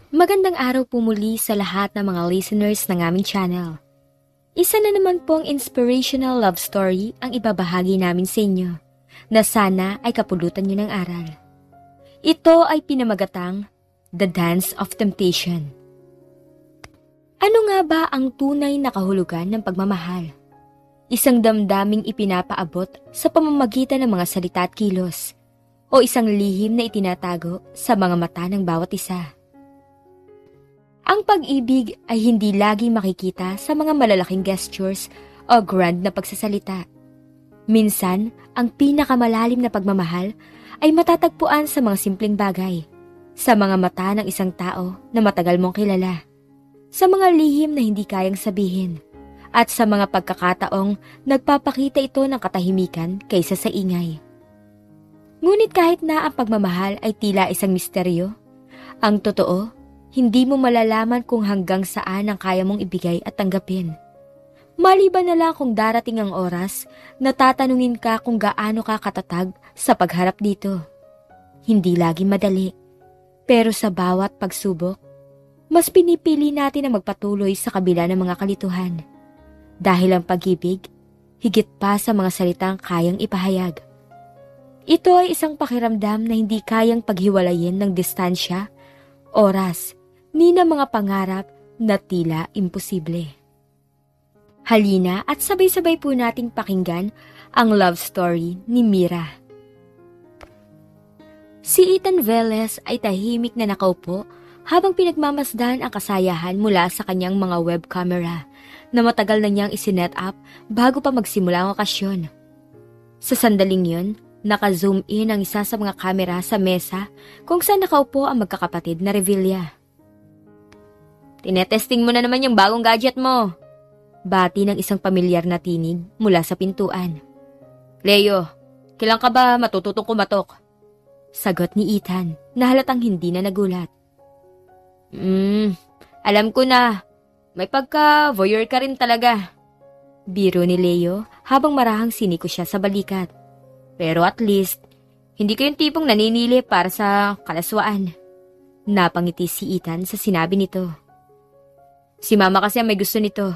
Magandang araw po muli sa lahat ng mga listeners ng aming channel. Isa na naman pong inspirational love story ang ibabahagi namin sa inyo na sana ay kapulutan nyo ng aral. Ito ay pinamagatang The Dance of Temptation. Ano nga ba ang tunay na kahulugan ng pagmamahal? Isang damdaming ipinapaabot sa pamamagitan ng mga salita at kilos o isang lihim na itinatago sa mga mata ng bawat isa. Ang pag-ibig ay hindi lagi makikita sa mga malalaking gestures o grand na pagsasalita. Minsan, ang pinakamalalim na pagmamahal ay matatagpuan sa mga simpleng bagay, sa mga mata ng isang tao na matagal mong kilala, sa mga lihim na hindi kayang sabihin, at sa mga pagkakataong nagpapakita ito ng katahimikan kaysa sa ingay. Ngunit kahit na ang pagmamahal ay tila isang misteryo, ang totoo, hindi mo malalaman kung hanggang saan ang kaya mong ibigay at tanggapin. Maliban na lang kung darating ang oras na tatanungin ka kung gaano ka katatag sa pagharap dito. Hindi lagi madali, pero sa bawat pagsubok, mas pinipili natin na magpatuloy sa kabila ng mga kalituhan. Dahil ang pag-ibig, higit pa sa mga salitang kayang ipahayag. Ito ay isang pakiramdam na hindi kayang paghiwalayin ng distansya, oras, ni na mga pangarap na tila imposible. Halina at sabay-sabay po nating pakinggan ang love story ni Mira. Si Ethan Velez ay tahimik na nakaupo habang pinagmamasdan ang kasayahan mula sa kanyang mga web camera na matagal na niyang isinet up bago pa magsimula ang okasyon. Sa sandaling yun, naka-zoom in ang isa sa mga kamera sa mesa kung saan nakaupo ang magkakapatid na Revilla. "Tinetesting mo na naman yung bagong gadget mo," bati ng isang pamilyar na tinig mula sa pintuan. "Leo, kailan ka ba matututong kumatok?" Sagot ni Ethan na halatang hindi na nagulat. Alam ko na. May pagka-voyeur ka rin talaga." Biro ni Leo habang marahang siniko siya sa balikat. "Pero at least, hindi ko yung tipong naninili para sa kalaswaan." Napangiti si Ethan sa sinabi nito. "Si Mama kasi ang may gusto nito.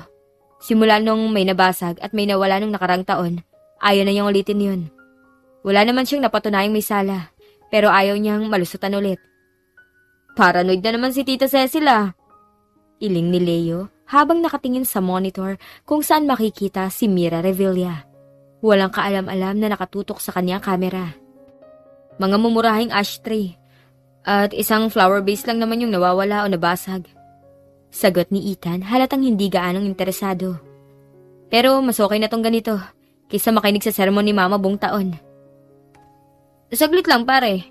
Simula nung may nabasag at may nawala nung nakarang taon, ayaw na niyang ulitin yun. Wala naman siyang napatunayang may sala, pero ayaw niyang malusutan ulit." "Paranoid na naman si Tita Cecil ah." Iling ni Leo habang nakatingin sa monitor kung saan makikita si Mira Revilla. Walang kaalam-alam na nakatutok sa kanyang kamera. "Mga mumurahing ashtray. At isang flower vase lang naman yung nawawala o nabasag." Sagot ni Ethan halatang hindi gaanong interesado. "Pero mas okay na tong ganito kaysa makinig sa sermon ni Mama buong taon." "Saglit lang pare.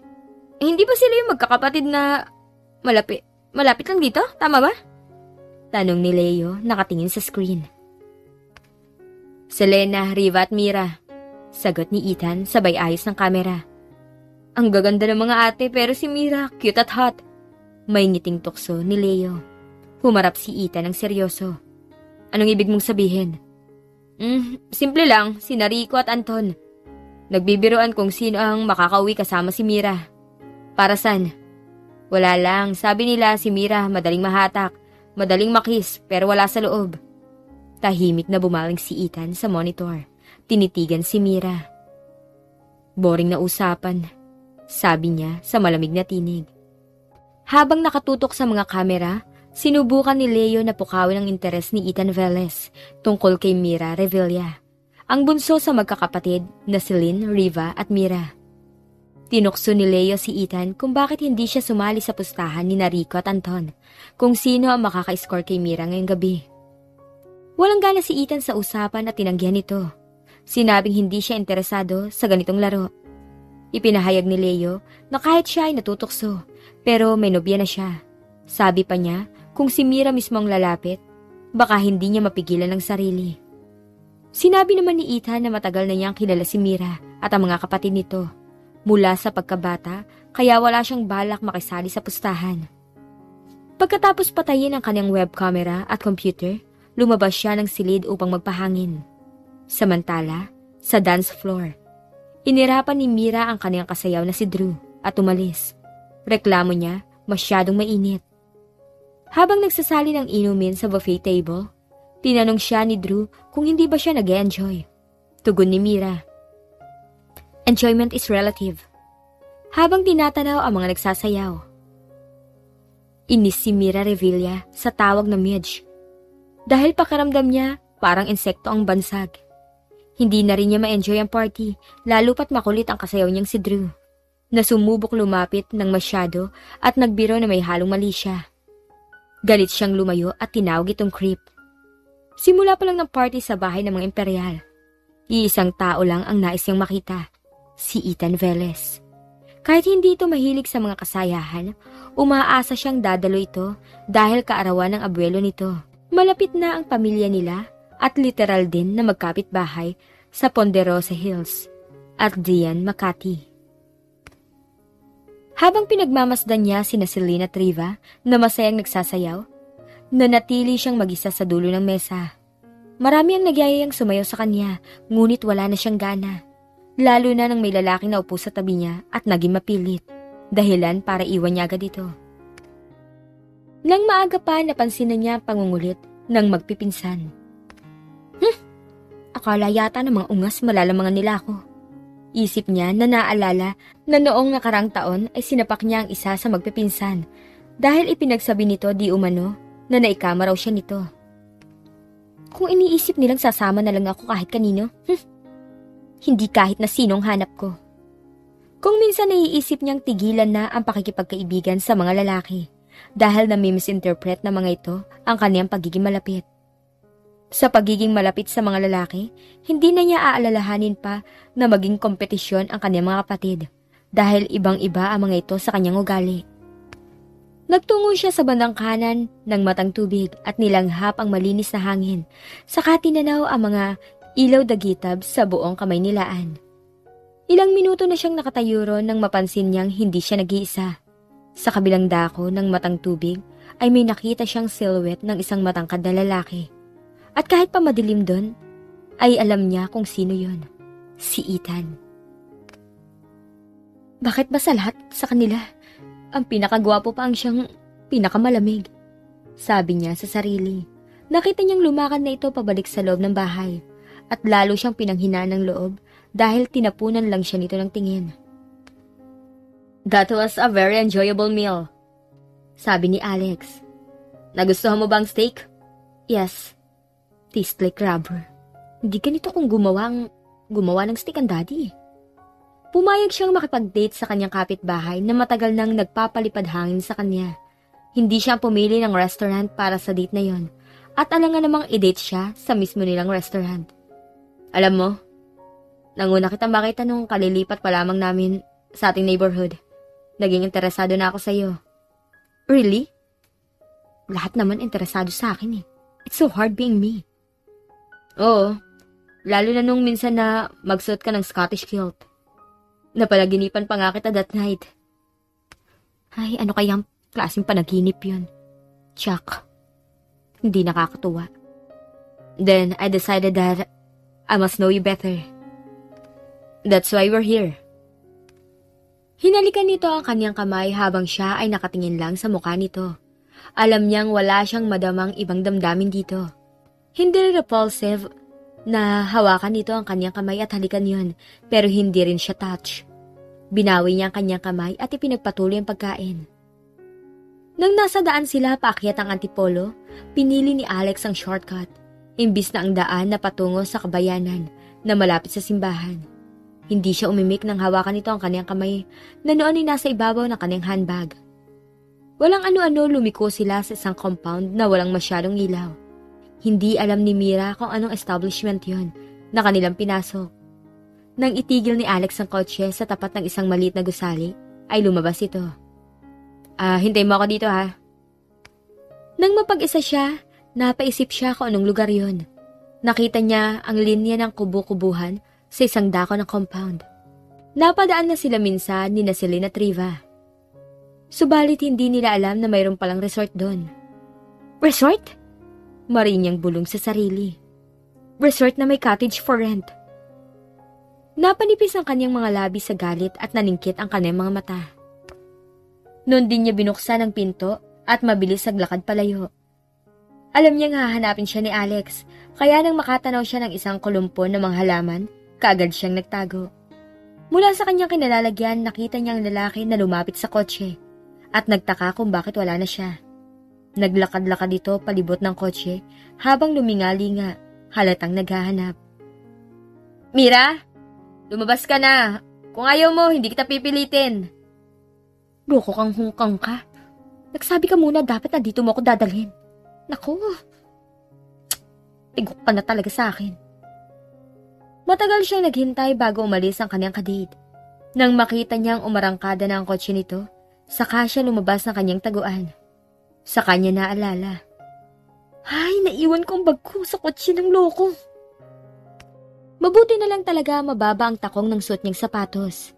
Hindi ba sila yung magkakapatid na malapit lang dito? Tama ba?" Tanong ni Leo nakatingin sa screen. "Selena, Riva at Mira." Sagot ni Ethan sabay ayos ng kamera. "Ang gaganda ng mga ate pero si Mira cute at hot." May ngiting tukso ni Leo. Humarap si Ethan ng seryoso. "Anong ibig mong sabihin?" Simple lang, sina Rico at Anton. Nagbibiroan kung sino ang makakauwi kasama si Mira." "Para saan?" "Wala lang, sabi nila si Mira madaling mahatak, madaling makis pero wala sa loob." Tahimik na bumaling si Ethan sa monitor. Tinitigan si Mira. "Boring na usapan," sabi niya sa malamig na tinig. Habang nakatutok sa mga kamera, sinubukan ni Leo na pukawin ang interes ni Ethan Velez tungkol kay Mira Revilla, ang bunso sa magkakapatid na si Lynn, Riva at Mira. Tinukso ni Leo si Ethan kung bakit hindi siya sumali sa pustahan ni Rico at Anton, kung sino ang makaka-score kay Mira ngayong gabi. Walang gana si Ethan sa usapan at tinanggihan ito. Sinabing hindi siya interesado sa ganitong laro. Ipinahayag ni Leo na kahit siya ay natutokso, pero may nobya na siya. Sabi pa niya, kung si Mira mismo ang lalapit, baka hindi niya mapigilan ang sarili. Sinabi naman ni Ethan na matagal na niyang kilala si Mira at ang mga kapatid nito. Mula sa pagkabata, kaya wala siyang balak makisali sa pustahan. Pagkatapos patayin ang kanyang web camera at computer, lumabas siya ng silid upang magpahangin. Samantala, sa dance floor, inirapan ni Mira ang kanyang kasayaw na si Drew at umalis. Reklamo niya, masyadong mainit. Habang nagsasali ng inumin sa buffet table, tinanong siya ni Drew kung hindi ba siya nag-enjoy. Tugon ni Mira, "Enjoyment is relative." Habang tinatanaw ang mga nagsasayaw. Inis si Mira Revilla sa tawag na Midge. Dahil pakiramdam niya parang insekto ang bansag. Hindi na rin niya ma-enjoy ang party, lalo pat makulit ang kasayaw niyang si Drew, na sumubok lumapit ng masyado at nagbiro na may halong mali siya. Galit siyang lumayo at tinawag itong creep. Simula pa lang ng party sa bahay ng mga imperial. Iisang tao lang ang nais niyang makita, si Ethan Velez. Kahit hindi ito mahilig sa mga kasayahan, umaasa siyang dadalo ito dahil kaarawan ng abuelo nito. Malapit na ang pamilya nila at literal din na magkapit-bahay sa Ponderosa Hills at Dian, Makati. Habang pinagmamasdan niya sina Selena at Riva na masayang nagsasayaw, nanatili siyang mag-isa sa dulo ng mesa. Marami ang nagyayayang sumayaw sa kanya, ngunit wala na siyang gana. Lalo na nang may lalaking naupo sa tabi niya at naging mapilit, dahilan para iwan niya agad ito. Nang maaga pa, napansin na niya ang pangungulit ng magpipinsan. Akala yata ng mga ungas malalamangan nila ako. Isip niya na naalala na noong nakarang taon ay sinapak niya ang isa sa magpipinsan dahil ipinagsabi nito di umano na naikama raw siya nito. Kung iniisip nilang sasama na lang ako kahit kanino, hindi kahit na sinong hanap ko. Kung minsan naiisip niyang tigilan na ang pakikipagkaibigan sa mga lalaki dahil nami-misinterpret na mga ito ang kaniyang pagiging malapit. Sa pagiging malapit sa mga lalaki, hindi na niya aalalahanin pa na maging kompetisyon ang kaniyang mga kapatid dahil ibang-iba ang mga ito sa kanyang ugali. Nagtungo siya sa bandang kanan ng matang tubig at nilanghap ang malinis na hangin, saka tinanaw ang mga ilaw dagitab sa buong kamay nilaan. Ilang minuto na siyang nakatayo ron nang mapansin niyang hindi siya nag-iisa. Sa kabilang dako ng matang tubig ay may nakita siyang silhouette ng isang matangkad na lalaki. At kahit pa madilim doon, ay alam niya kung sino yon. Si Ethan. Bakit ba sa lahat sa kanila, ang pinakagwapo pa ang siyang pinakamalamig? Sabi niya sa sarili. Nakita niyang lumakad na ito pabalik sa loob ng bahay at lalo siyang pinanghinaan ng loob dahil tinapunan lang siya nito ng tingin. That was a very enjoyable meal, sabi ni Alex. Nagustuhan mo bang steak? Yes. Tastes like rubber. Hindi ganito kung gumawa ng steak ang daddy. Pumayag siyang makipag-date sa kanyang kapitbahay na matagal nang nagpapalipad hangin sa kanya. Hindi siya pumili ng restaurant para sa date na yon at alangan namang i-date siya sa mismo nilang restaurant. Alam mo, nanguna kitang makita nung kalilipat pa lamang namin sa ating neighborhood. Naging interesado na ako sa iyo. Really? Lahat naman interesado sa akin eh. It's so hard being me. Oo, lalo na nung minsan na magsuot ka ng Scottish kilt. Napalaginipan pa nga kita that night. Ay, ano kayang klaseng panaginip yun? Chuck, hindi nakakatuwa. Then I decided that I must know you better. That's why we're here. Hinalikan nito ang kanyang kamay habang siya ay nakatingin lang sa mukha nito. Alam niyang wala siyang madamang ibang damdamin dito. Hindi repulsive na hawakan nito ang kanyang kamay at halikan yon, pero hindi rin siya touch. Binawi niya ang kanyang kamay at ipinagpatuloy ang pagkain. Nang nasa daan sila paakyat ang antipolo, pinili ni Alex ang shortcut, imbis na ang daan na patungo sa kabayanan na malapit sa simbahan. Hindi siya umimik nang hawakan nito ang kanyang kamay na noon ay nasa ibabaw ng kanyang handbag. Walang ano-ano, lumiko sila sa isang compound na walang masyadong ilaw. Hindi alam ni Mira kung anong establishment yon na kanilang pinasok. Nang itigil ni Alex ang kotse sa tapat ng isang maliit na gusali, ay lumabas ito. Hintay mo ako dito ha. Nang mapag-isa siya, napaisip siya kung anong lugar yon. Nakita niya ang linya ng kubo-kubuhan sa isang dako ng compound. Napadaan na sila minsan ni Selena at Riva. Subalit hindi nila alam na mayroon palang resort doon. Resort? Marinyang bulong sa sarili. Resort na may cottage for rent. Napanipis ang kanyang mga labi sa galit at naningkit ang kanyang mga mata. Noon din niya binuksan ang pinto at mabilis naglakad palayo. Alam niyang hahanapin siya ni Alex, kaya nang makatanaw siya ng isang kolumpon ng mga halaman, kaagad siyang nagtago. Mula sa kanyang kinalalagyan, nakita niyang lalaki na lumapit sa kotse at nagtaka kung bakit wala na siya. Naglakad-lakad ito palibot ng kotse habang lumingalinga, halatang naghahanap. Mira, lumabas ka na. Kung ayaw mo, hindi kita pipilitin. Loko kang hungkang ka. Nagsabi ka muna dapat na dito mo ako dadalhin. Naku, tigok ka na talaga sa akin. Matagal siyang naghintay bago umalis ang kanyang kadate. Nang makita niyang umarangkada na ang kotse nito, saka siya lumabas ng kanyang taguan. Sa kanya naalala. Ay, naiwan ko ang bag ko sa kotse ng loko. Mabuti na lang talaga mababa ang takong ng suot niyang sapatos.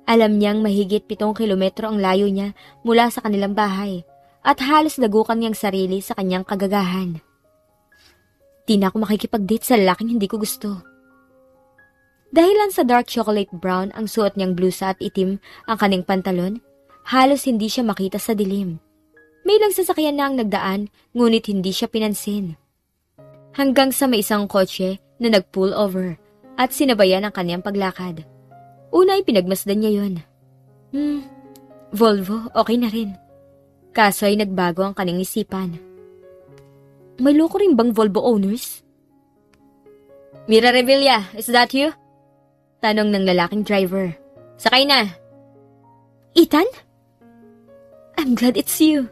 Alam niyang mahigit 7 kilometro ang layo niya mula sa kanilang bahay at halos dagukan niyang sarili sa kanyang kagagahan. Di na ako makikipag-date sa lalaking hindi ko gusto. Dahilan sa dark chocolate brown ang suot niyang blusa at itim ang kanyang pantalon, halos hindi siya makita sa dilim. May ilang sasakyan na ang nagdaan, ngunit hindi siya pinansin. Hanggang sa may isang kotse na nag-pull over at sinabayan ang kanyang paglakad. Una ay pinagmasdan niya yun. Volvo, okay na rin. Kaso ay nagbago ang kanyang isipan. May loko rin bang Volvo owners? Mira Revilla, is that you? Tanong ng lalaking driver. Sakay na. Ethan? I'm glad it's you.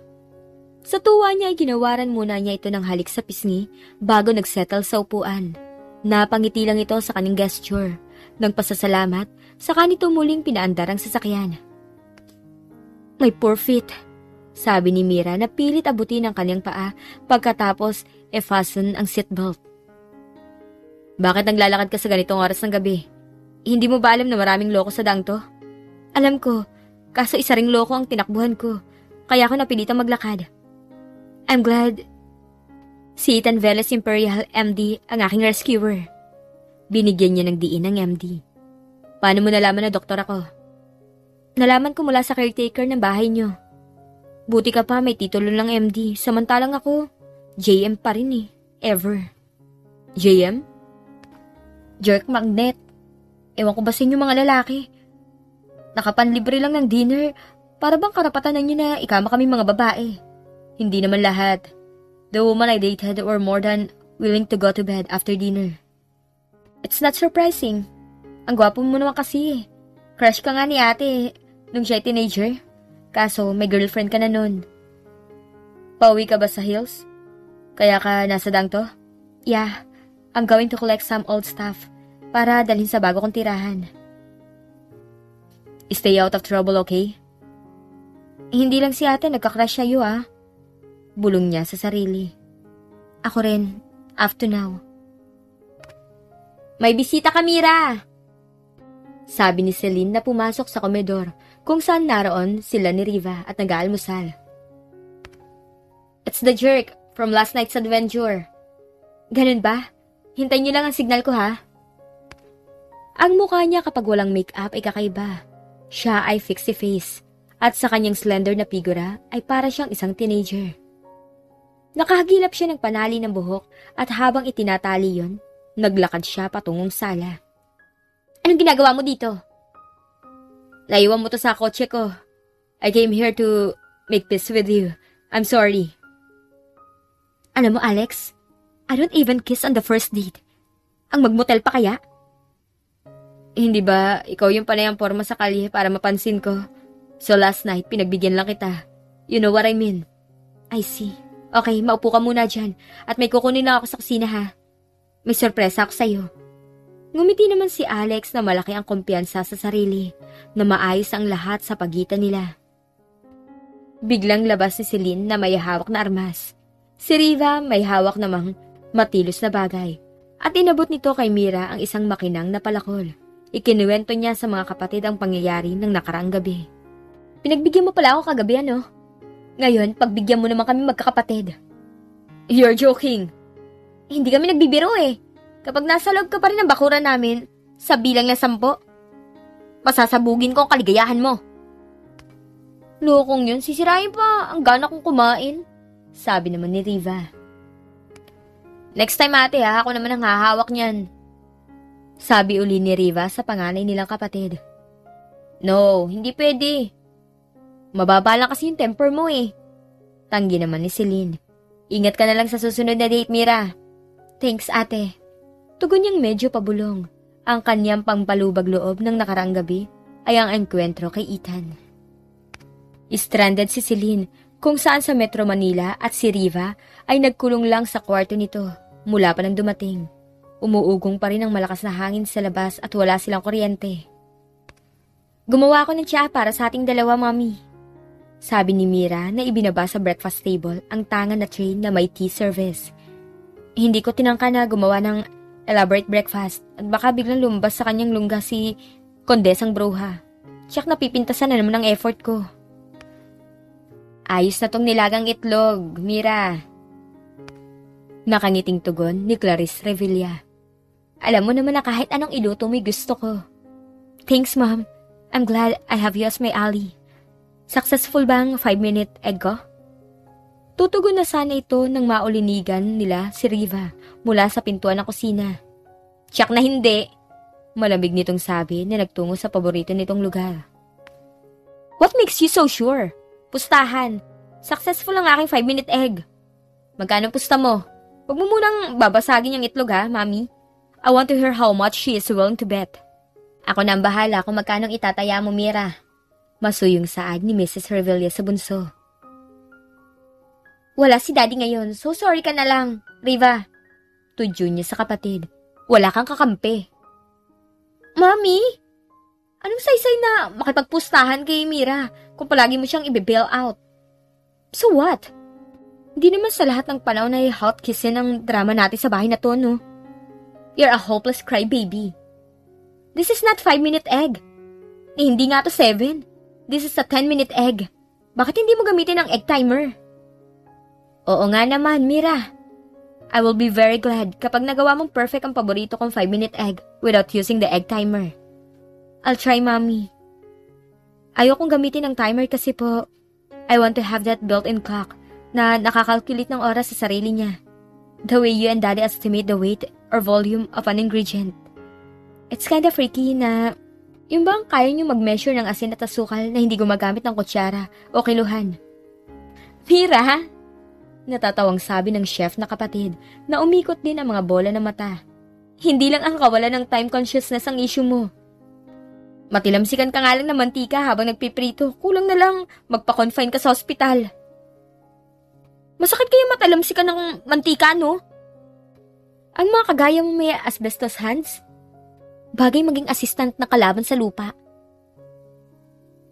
Sa tuwa niya ay ginawaran muna niya ito ng halik sa pisngi bago nagsettle sa upuan. Napangiti lang ito sa kanyang gesture. Nang pasasalamat, saka nito muling pinaandar ang sasakyan. My poor feet, sabi ni Mira na pilit abutin ang kanyang paa pagkatapos e-fasten ang seatbelt. Bakit naglalakad ka sa ganitong oras ng gabi? Hindi mo ba alam na maraming loko sa dang to? Alam ko, kaso isa ring loko ang tinakbuhan ko, kaya ako napilitang maglakad. I'm glad si Ethan Velez Imperial MD ang aking rescuer. Binigyan niya ng diin ng MD. Paano mo nalaman na doktor ako? Nalaman ko mula sa caretaker ng bahay niyo. Buti ka pa may titulo ng MD, samantalang ako, JM pa rin eh, ever. JM? Jerk magnet. Ewan ko ba sa inyo mga lalaki? Nakapanlibre lang ng dinner, para bang karapatan na niyo na ikama kami mga babae. Hindi naman lahat. The woman I dated were more than willing to go to bed after dinner. It's not surprising. Ang gwapo mo naman kasi. Crush ka nga ni ate nung siya teenager. Kaso may girlfriend ka na nun. Pauwi ka ba sa hills? Kaya ka nasa dang to? Yeah, I'm going to collect some old stuff para dalhin sa bago kong tirahan. Stay out of trouble, okay? Hindi lang si ate nagka-crush sa'yo Bulong niya sa sarili. Ako rin, up to now. May bisita ka, Mira! Sabi ni Celine na pumasok sa komedor kung saan naroon sila ni Riva at nag-aalmusal. It's the jerk from last night's adventure. Ganun ba? Hintayin niyo lang ang signal ko ha? Ang mukha niya kapag walang make-up ay kakaiba. Siya ay fixie face at sa kanyang slender na figura ay para siyang isang teenager. Nakahagilap siya ng panali ng buhok at habang itinatali yon, naglakad siya patungong sala. Anong ginagawa mo dito? Naiwan mo to sa kotse ko. I came here to make peace with you. I'm sorry. Alam mo, Alex, I don't even kiss on the first date. Ang magmotel pa kaya? Hindi ba ikaw yung panayang forma sa kalye para mapansin ko? So last night, pinagbigyan lang kita. You know what I mean? I see. Okay, maupo ka muna dyan at may kukunin lang ako sa kusina ha. May sorpresa ako sa'yo. Ngumiti naman si Alex na malaki ang kumpiyansa sa sarili, na maayos ang lahat sa pagitan nila. Biglang labas si Celine na may hawak na armas. Si Riva may hawak namang matilos na bagay. At inabot nito kay Mira ang isang makinang na palakol. Ikinuwento niya sa mga kapatid ang pangyayari ng nakaraang gabi. Pinagbigyan mo pala ako kagabi Ngayon, pagbigyan mo naman kami magkakapatid. You're joking. Hindi kami nagbibiro Kapag nasa loob ka pa rin ng bakuran namin, sa bilang na 10, masasabugin ko ang kaligayahan mo. Lokong yun, sisirain pa ang gana kong kumain. Sabi naman ni Riva. Next time ate ha, ako naman ang hahawak niyan. Sabi uli ni Riva sa panganay nilang kapatid. No, hindi pwede. Mababa lang kasi yung temper mo eh. Tanggi naman ni Celine. Ingat ka na lang sa susunod na date, Mira. Thanks ate. Tugon niyang medyo pabulong. Ang kanyang pangpalubag loob ng nakaraang gabi ay ang engkwentro kay Ethan. Stranded si Celine kung saan sa Metro Manila at si Riva ay nagkulong lang sa kwarto nito mula pa nang dumating. Umuugong pa rin ang malakas na hangin sa labas at wala silang kuryente. Gumawa ako ng tsaa para sa ating dalawa, Mami. Sabi ni Mira na ibinaba sa breakfast table ang tangan na tray na may tea service. Hindi ko tinangka na gumawa ng elaborate breakfast at baka biglang lumabas sa kanyang lungga si Kondesang Bruja. Tiyak napipintasan na naman ang effort ko. Ayos na tong nilagang itlog, Mira. Nakangiting tugon ni Clarice Revilla. Alam mo naman na kahit anong iluto mo'y gusto ko. Thanks, Mom. I'm glad I have you as my ally. Successful bang 5-minute egg ko? Tutugon na sana ito nang maulinigan nila si Riva mula sa pintuan ng kusina. Tiyak na hindi. Malamig nitong sabi na nagtungo sa paborito nitong lugar. What makes you so sure? Pustahan. Successful ang aking 5-minute egg. Magkano pusta mo? Huwag mo munang babasagin yung itlog ha, Mami. I want to hear how much she is willing to bet. Ako na ang bahala kung magkano itataya mo, Mira. Masuyong saad ni Mrs. Revilla sa bunso. Wala si Daddy ngayon, so sorry ka na lang, Riva. Tudyo niya sa kapatid. Wala kang kakampi. Mami? Anong saysay na makipagpustahan kay Mira kung palagi mo siyang i-bail out? So what? Hindi naman sa lahat ng panahon ay hot kissin ang drama natin sa bahay na to, no? You're a hopeless crybaby. This is not 5-minute egg. Hindi nga to 7. This is a 10-minute egg. Bakit hindi mo gamitin ang egg timer? Oo nga naman, Mira. I will be very glad kapag nagawa mong perfect ang paborito kong 5-minute egg without using the egg timer. I'll try, Mommy. Ayokong gamitin ang timer kasi po, I want to have that built-in clock na nakakalculate ng oras sa sarili niya. The way you and Daddy estimate the weight or volume of an ingredient. It's kinda freaky na yung bang kaya niyo mag-measure ng asin at asukal na hindi gumagamit ng kutsara o kiluhan. Mira! Natatawang sabi ng chef na kapatid na umikot din ang mga bola ng mata. Hindi lang ang kawalan ng time consciousness ang issue mo. Matilamsikan ka nga lang ng mantika habang nagpiprito. Kulang na lang magpa-confine ka sa ospital. Masakit kaya matalamsikan ng mantika, no? Ang mga kagaya mo may asbestos hands, bagay maging assistant na kalaban sa lupa.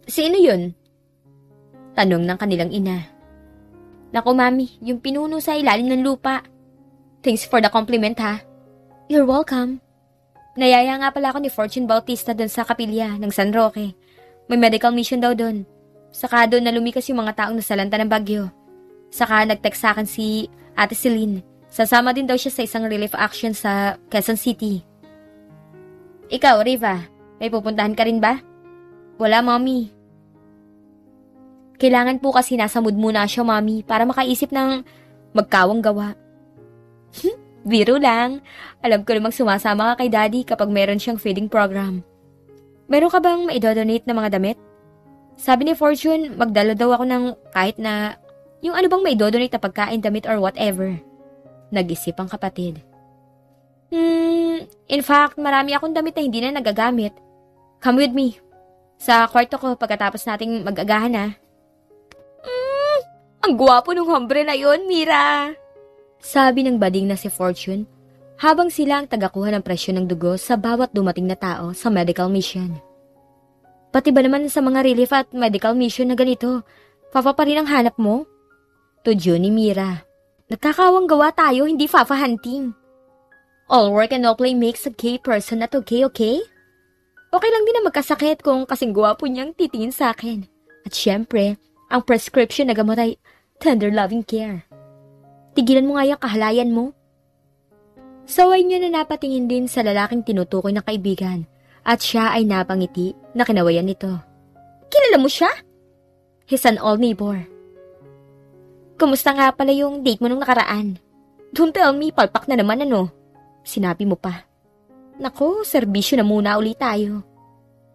Sino yun? Tanong ng kanilang ina. Naku, Mami, yung pinuno sa ilalim ng lupa. Thanks for the compliment, ha? You're welcome. Nayaya nga pala ako ni Fortune Bautista doon sa kapilya ng San Roque. May medical mission daw doon. Saka doon na lumikas yung mga taong nasalanta ng bagyo. Saka nag-text sa akin si Ate Celine. Sasama din daw siya sa isang relief action sa Quezon City. Ikaw, Riva, may pupuntahan ka rin ba? Wala, Mommy. Kailangan po kasi nasa mood muna siya, Mommy, para makaisip ng magkawang gawa. Biro lang. Alam ko namang sumasama ka kay Daddy kapag meron siyang feeding program. Meron ka bang maidodonate na mga damit? Sabi ni Fortune, magdala daw ako ng kahit na yung ano bang maidodonate na pagkain, damit or whatever. Nag-isip ang kapatid. In fact, marami akong damit na hindi na nagagamit. Come with me. Sa kwarto ko pagkatapos nating mag-agahan, ha? Ang gwapo nung hombre na yon, Mira. Sabi ng bading na si Fortune, habang sila ang tagakuha ng presyon ng dugo sa bawat dumating na tao sa medical mission. Pati ba naman sa mga relief at medical mission na ganito, fafa pa rin ang hanap mo? Tudyo ni Mira. Nagkakawang gawa tayo, hindi fafa hunting. All work and no play makes a gay person not okay, okay? Okay lang din na magkasakit kung kasing gwapo niyang titingin sa akin. At syempre, ang prescription na gamot ay tender loving care. Tigilan mo nga yung kahalayan mo. Saway niya na napatingin din sa lalaking tinutukoy na kaibigan at siya ay napangiti na kinawayan nito. Kilala mo siya? He's an old neighbor. Kumusta nga pala yung date mo nung nakaraan? Don't tell me, palpak na naman ano. Sinabi mo pa. Nako, serbisyo na muna ulit tayo.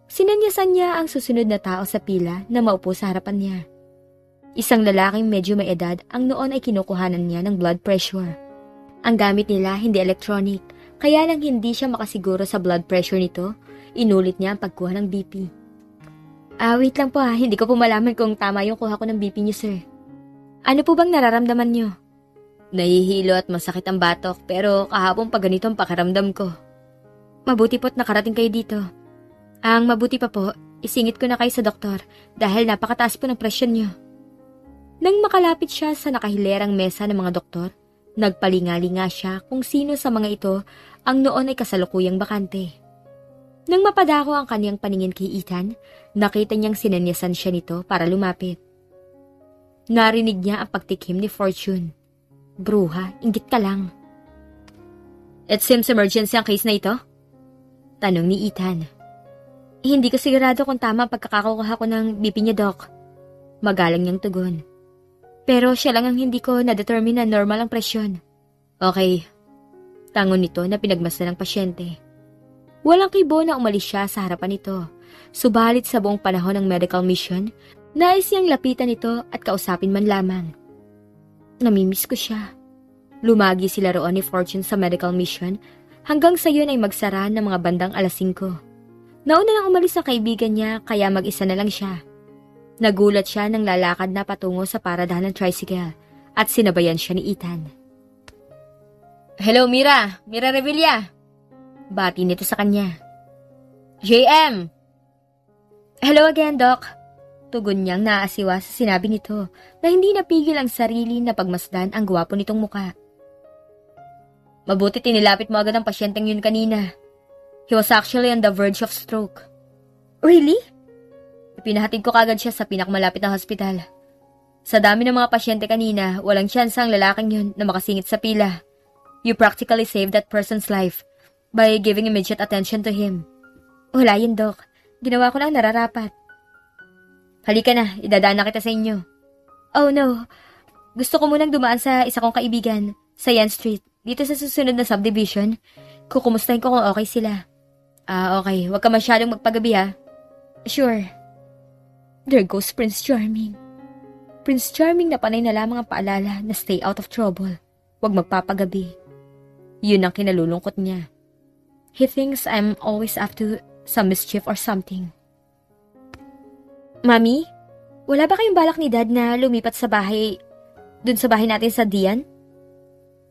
Sinanyasan niya ang susunod na tao sa pila na maupo sa harapan niya. Isang lalaking medyo may edad ang noon ay kinukuhanan niya ng blood pressure. Ang gamit nila hindi electronic, kaya lang hindi siya makasiguro sa blood pressure nito, inulit niya ang pagkuha ng BP. Wait lang po hindi ko po malaman kung tama yung kuha ko ng BP niyo, sir. Ano po bang nararamdaman niyo? Nahihilo at masakit ang batok pero kahapon pa ganito ang pakiramdam ko. Mabuti po't nakarating kayo dito. Ang mabuti pa po, isingit ko na kayo sa doktor dahil napakataas po ng presyon niyo. Nang makalapit siya sa nakahilerang mesa ng mga doktor, nagpalingali-nga siya kung sino sa mga ito ang noon ay kasalukuyang bakante. Nang mapadako ang kaniyang paningin kay Ethan, nakita niyang sinanyasan siya nito para lumapit. Narinig niya ang pagtikim ni Fortune. Bruha, inggit ka lang. It seems emergency ang case na ito? Tanong ni Ethan. Hindi ko sigurado kung tama ang pagkakakuha ko ng BP niya, Doc. Magalang niyang tugon. Pero siya lang ang hindi ko na-determine na normal ang presyon. Okay. Tangon nito na pinagmasdan ng pasyente. Walang kibo na umalis siya sa harapan nito. Subalit sa buong panahon ng medical mission, nais niyang lapitan ito at kausapin man lamang. Namimiss ko siya. Lumagi sila roon ni Fortune sa medical mission hanggang sa yun ay magsara ng mga bandang 5:00. Nauna nang umalis ang kaibigan niya kaya mag-isa na lang siya. Nagulat siya nang lalakad na patungo sa paradahan ng tricycle at sinabayan siya ni Ethan. Hello, Mira! Mira Revilla! Bati nito sa kanya. JM! Hello again, Doc! Tugon niyang naasiwa sa sinabi nito na hindi napigil ang sarili na pagmasdan ang gwapo nitong muka. Mabuti tinilapit mo agad ang pasyenteng yun kanina. He was actually on the verge of stroke. Really? Pinahatid ko kagad siya sa pinakamalapit na hospital. Sa dami ng mga pasyente kanina, walang tsansa ang lalaking yun na makasingit sa pila. You practically saved that person's life by giving immediate attention to him. Wala yun, Doc. Ginawa ko lang nararapat. Halika na, idadaan na kita sa inyo. Oh no, gusto ko munang dumaan sa isa kong kaibigan, sa Yan Street, dito sa susunod na subdivision. Kukumustahin ko kung okay sila. Okay, huwag ka masyadong magpagabi ha. Sure. There goes Prince Charming. Prince Charming na panay na lamang ang paalala na stay out of trouble. Huwag magpapagabi. Yun ang kinalulungkot niya. He thinks I'm always up to some mischief or something. Mami, wala ba kayong balak ni Dad na lumipat sa bahay, dun sa bahay natin sa Dian?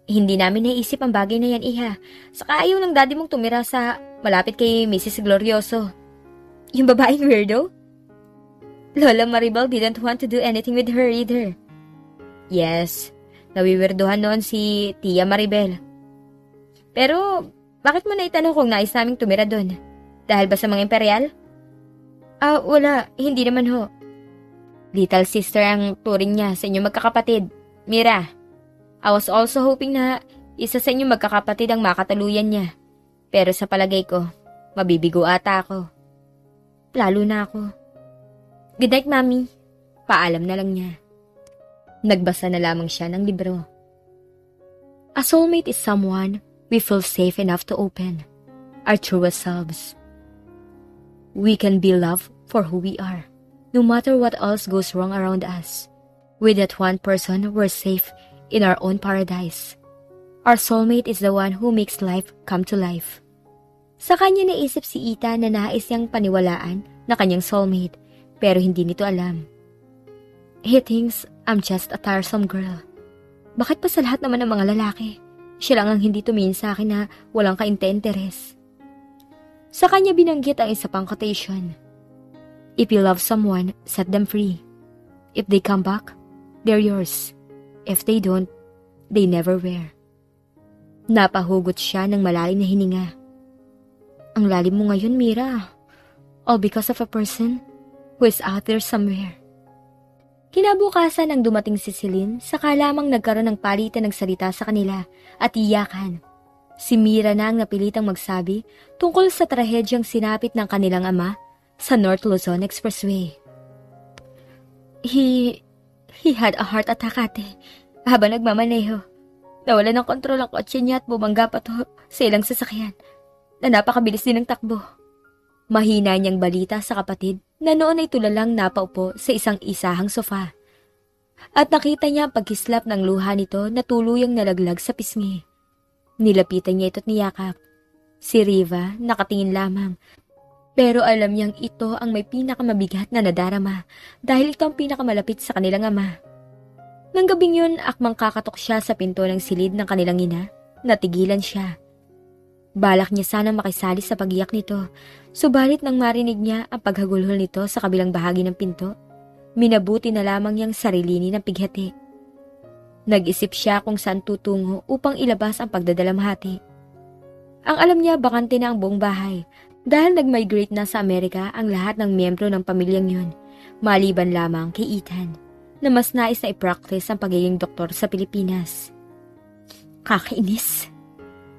Hindi namin naisip ang bagay na yan, Iha. Saka ayaw ng daddy mong tumira sa malapit kay Mrs. Glorioso. Yung babaeng weirdo? Lola Maribel didn't want to do anything with her either. Yes, nawiwirduhan noon si Tia Maribel. Pero, bakit mo naitanong kung nais naming tumira doon? Dahil ba sa mga imperial? Wala, hindi naman ho. Little sister ang turing niya sa inyong magkakapatid. Mira, I was also hoping na isa sa inyong magkakapatid ang makatuluyan niya. Pero sa palagay ko, mabibigo ata ako. Lalo na ako. Good night, Mami. Paalam na lang niya. Nagbasa na lamang siya ng libro. A soulmate is someone we feel safe enough to open our truest selves. We can be loved for who we are, no matter what else goes wrong around us. With that one person, we're safe in our own paradise. Our soulmate is the one who makes life come to life. Sa kanya naisip si Ethan na nais niyang paniwalaan na kanyang soulmate, pero hindi nito alam. He thinks I'm just a tiresome girl. Bakit pa sa lahat naman ng mga lalaki, siya lang ang hindi tumingin sa akin na walang kainte-interes? Sa kanya binanggit ang isa pang quotation. If you love someone, set them free. If they come back, they're yours. If they don't, they never were. Napahugot siya ng malalim na hininga. Ang lalim mo ngayon, Mira. All because of a person who is out there somewhere. Kinabukasan nang dumating si Celine, saka lamang nagkaroon ng palitan ng salita sa kanila at iyakan. Si Mira na ang napilitang magsabi tungkol sa trahedyang sinapit ng kanilang ama sa North Luzon Expressway. He had a heart attack, ate. Habang nagmamaneho. Nawala ng kontrol ang kotse niya at bumangga pa to sa ilang sasakyan na napakabilis din ng takbo. Mahina niyang balita sa kapatid na noon ay tulalang napaupo sa isang isahang sofa. At nakita niya ang pagkislap ng luha nito na tuluyang nalaglag sa pisngi. Nilapitan niya ito't niyakap. Si Riva nakatingin lamang. Pero alam niyang ito ang may pinakamabigat na nadarama dahil ito ang pinakamalapit sa kanilang ama. Nang gabing yun, akmang kakatok siya sa pinto ng silid ng kanilang ina. Natigilan siya. Balak niya sanang makisali sa pagiyak nito, subalit nang marinig niya ang paghagulhol nito sa kabilang bahagi ng pinto, minabuti na lamang niyang sarilini ng pighati. Nag-isip siya kung saan tutungo upang ilabas ang pagdadalamhati. Ang alam niya bakante na ang buong bahay dahil nag-migrate na sa Amerika ang lahat ng miyembro ng pamilyang yun, maliban lamang kay Ethan, na mas nais na i-practice ang pagiging doktor sa Pilipinas. Kakainis.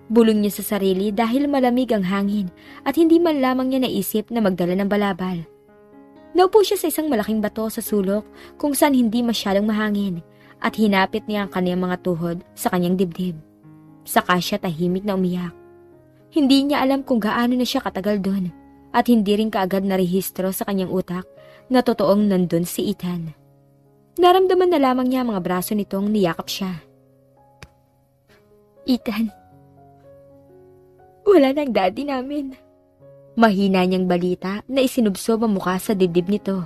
Bulong niya sa sarili dahil malamig ang hangin at hindi man lamang niya naisip na magdala ng balabal. Naupo siya sa isang malaking bato sa sulok kung saan hindi masyadong mahangin at hinapit niya ang kanyang mga tuhod sa kanyang dibdib. Saka siya tahimik na umiyak. Hindi niya alam kung gaano na siya katagal doon at hindi rin kaagad narehistro sa kanyang utak na totoong nandun si Ethan. Naramdaman na lamang niya ang mga braso nitong niyakap siya. Ethan, wala na ang daddy namin. Mahina niyang balita na isinubsob ang mukha sa dibdib nito.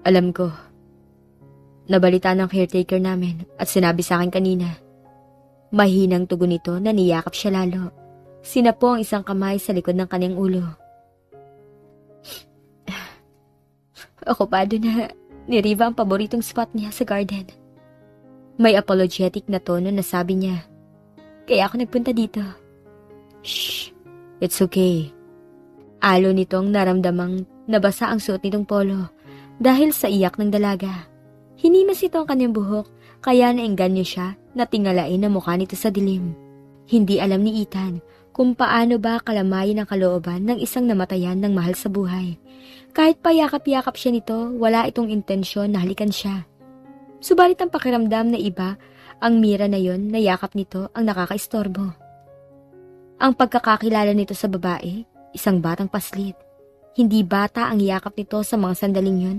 Alam ko. Nabalita ng caretaker namin at sinabi sa akin kanina. Mahinang tugon nito na niyakap siya lalo. Sinapo ang isang kamay sa likod ng kanyang ulo. Okupado na ni Riva ang paboritong spot niya sa garden. May apologetic na tono na sabi niya. Kaya ako nagpunta dito. Shh, it's okay. Alo nitong naramdamang nabasa ang suot nitong polo dahil sa iyak ng dalaga. Hinimas ito ang kanyang buhok kaya naengganyo siya na tingalain ang mukha nito sa dilim. Hindi alam ni Ethan kung paano ba kalamayin ang kalooban ng isang namatayan ng mahal sa buhay. Kahit payakap-yakap siya nito, wala itong intensyon na halikan siya. Subalit ang pakiramdam na iba, ang mira na yon na yakap nito ang nakakaistorbo. Ang pagkakakilala nito sa babae, isang batang paslit. Hindi bata ang yakap nito sa mga sandaling yon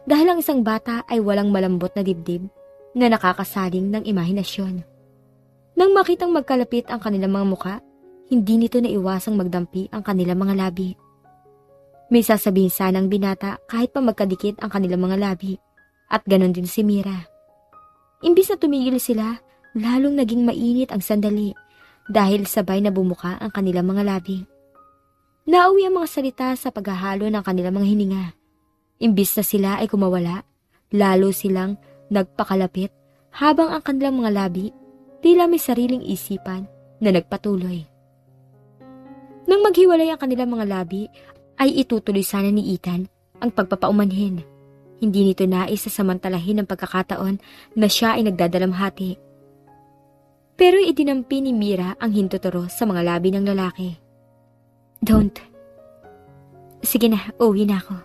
dahil ang isang bata ay walang malambot na dibdib na nakakasaling ng imahinasyon. Nang makitang magkalapit ang kanilang mga muka, hindi nito naiwasang magdampi ang kanilang mga labi. May sasabihin sanang binata kahit pa magkadikit ang kanilang mga labi. At ganon din si Mira. Imbis na tumigil sila, lalong naging mainit ang sandali dahil sabay na bumuka ang kanilang mga labi. Nauwi ang mga salita sa paghahalo ng kanilang mga hininga. Imbis na sila ay kumawala, lalo silang nagpakalapit habang ang kanilang mga labi tila may sariling isipan na nagpatuloy. Nang maghiwalay ang kanilang mga labi, ay itutuloy sana ni Ethan ang pagpapaumanhin. Hindi nito nais sa samantalahin ang pagkakataon na siya ay nagdadalamhati. Pero idinampi ni Mira ang hintuturo sa mga labi ng lalaki. Don't. Sige na, uwi na ako.